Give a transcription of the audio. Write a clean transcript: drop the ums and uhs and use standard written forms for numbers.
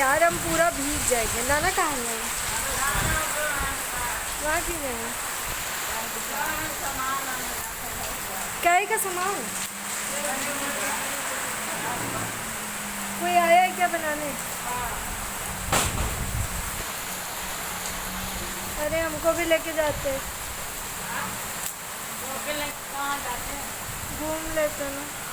यार, हम पूरा भीग जाएंगे। नाना कहाँ है? वहाँ क्यों गए? क्या का सामान? कोई आया है क्या बनाने? अरे हमको भी लेके जाते। कहाँ जाते हैं? घूम लेते ना।